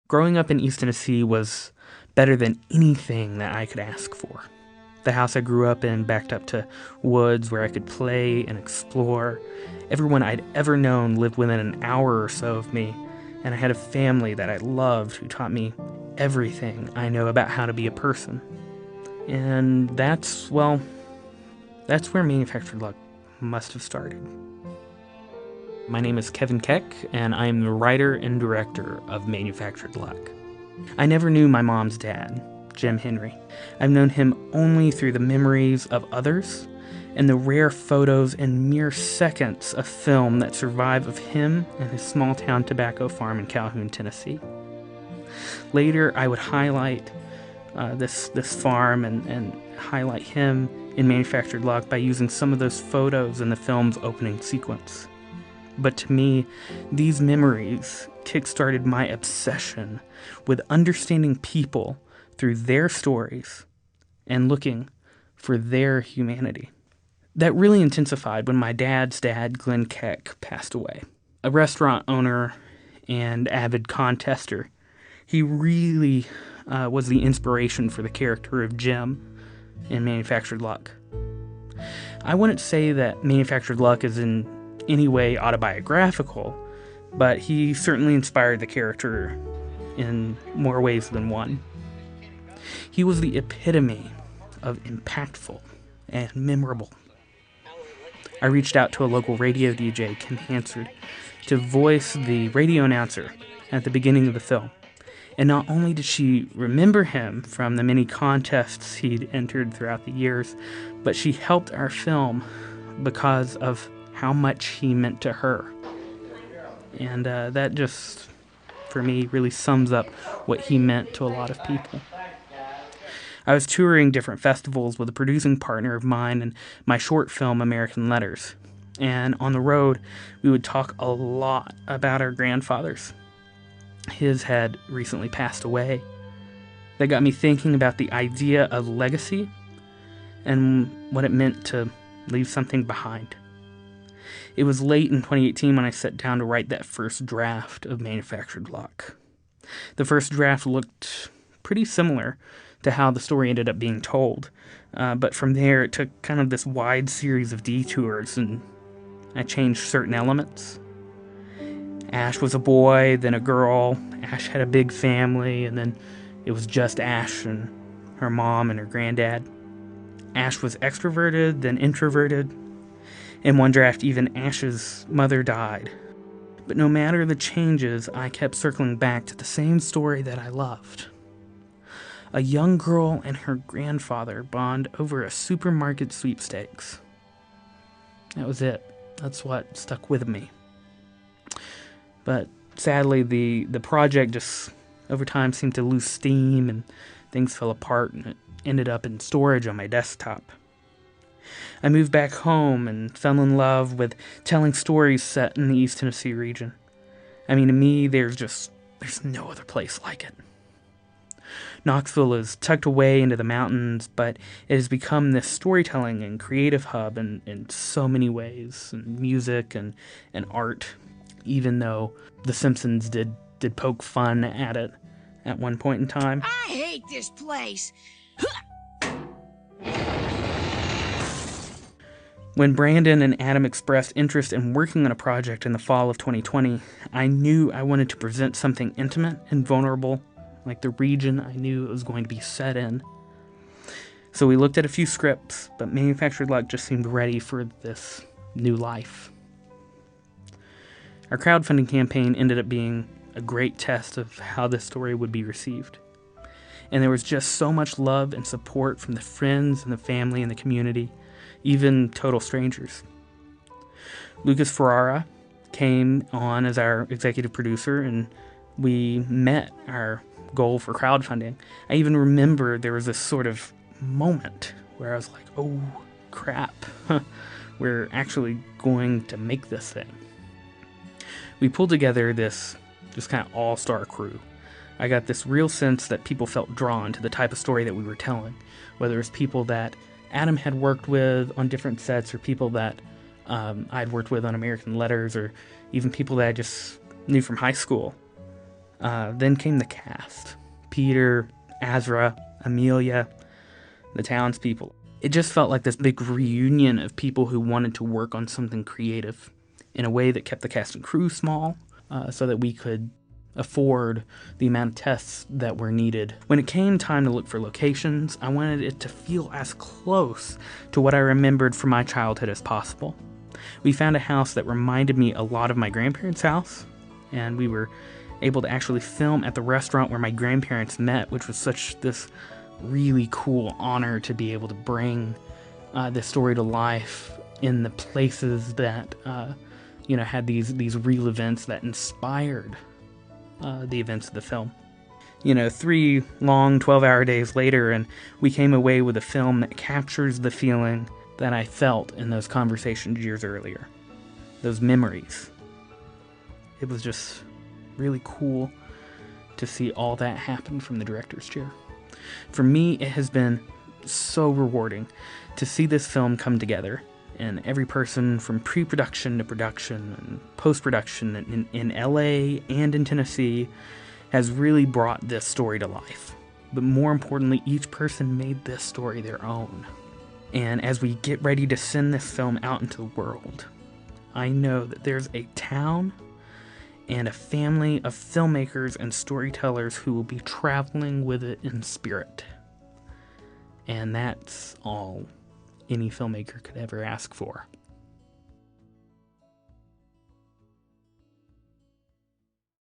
Growing up in East Tennessee was better than anything that I could ask for. The house I grew up in backed up to woods where I could play and explore. Everyone I'd ever known lived within an hour or so of me, and I had a family that I loved who taught me everything I know about how to be a person. And that's where Manufactured Luck must have started. My name is Kevin Keck, and I am the writer and director of Manufactured Luck. I never knew my mom's dad, Jim Henry. I've known him only through the memories of others and the rare photos and mere seconds of film that survive of him and his small-town tobacco farm in Calhoun, Tennessee. Later, I would highlight this farm and highlight him in Manufactured Luck by using some of those photos in the film's opening sequence. But to me, these memories kickstarted my obsession with understanding people through their stories and looking for their humanity. That really intensified when my dad's dad, Glenn Keck, passed away. A restaurant owner and avid contester, he really was the inspiration for the character of Jim in Manufactured Luck. I wouldn't say that Manufactured Luck is in any way autobiographical, but he certainly inspired the character in more ways than one. He was the epitome of impactful and memorable. I reached out to a local radio DJ, Kim Hansard, to voice the radio announcer at the beginning of the film. And not only did she remember him from the many contests he'd entered throughout the years, but she helped our film because of how much he meant to her. And that just, for me, really sums up what he meant to a lot of people. I was touring different festivals with a producing partner of mine and my short film, American Letters. And on the road, we would talk a lot about our grandfathers. His had recently passed away. That got me thinking about the idea of legacy and what it meant to leave something behind. It was late in 2018 when I sat down to write that first draft of Manufactured Luck. The first draft looked pretty similar to how the story ended up being told, but from there it took kind of this wide series of detours, and I changed certain elements. Ash was a boy, then a girl. Ash had a big family, and then it was just Ash and her mom and her granddad. Ash was extroverted, then introverted. In one draft, even Ash's mother died. But no matter the changes, I kept circling back to the same story that I loved. A young girl and her grandfather bond over a supermarket sweepstakes. That was it. That's what stuck with me. But sadly, the project just, over time, seemed to lose steam and things fell apart, and it ended up in storage on my desktop. I moved back home and fell in love with telling stories set in the East Tennessee region. I mean, to me, there's no other place like it. Knoxville is tucked away into the mountains, but it has become this storytelling and creative hub in so many ways, and music and art, even though The Simpsons did poke fun at it at one point in time. I hate this place! When Brandon and Adam expressed interest in working on a project in the fall of 2020, I knew I wanted to present something intimate and vulnerable, like the region I knew it was going to be set in. So we looked at a few scripts, but Manufactured Luck just seemed ready for this new life. Our crowdfunding campaign ended up being a great test of how this story would be received. And there was just so much love and support from the friends and the family and the community, even total strangers. Lucas Ferrara came on as our executive producer, and we met our goal for crowdfunding. I even remember there was this sort of moment where I was like, oh crap, we're actually going to make this thing. We pulled together this just kind of all-star crew. I got this real sense that people felt drawn to the type of story that we were telling, whether it's people that Adam had worked with on different sets, or people that I'd worked with on American Letters, or even people that I just knew from high school. Then came the cast. Peter, Azra, Amelia, the townspeople. It just felt like this big reunion of people who wanted to work on something creative in a way that kept the cast and crew small, so that we could afford the amount of tests that were needed. When it came time to look for locations, I wanted it to feel as close to what I remembered from my childhood as possible. We found a house that reminded me a lot of my grandparents' house, and we were able to actually film at the restaurant where my grandparents met, which was this really cool honor to be able to bring this story to life in the places that had these real events that inspired the events of the film. 3 long 12-hour days later, and we came away with a film that captures the feeling that I felt in those conversations years earlier. Those memories. It was just really cool to see all that happen from the director's chair. For me, it has been so rewarding to see this film come together, and every person from pre-production to production and post-production in LA and in Tennessee has really brought this story to life. But more importantly, each person made this story their own. And as we get ready to send this film out into the world, I know that there's a town and a family of filmmakers and storytellers who will be traveling with it in spirit. And that's all any filmmaker could ever ask for.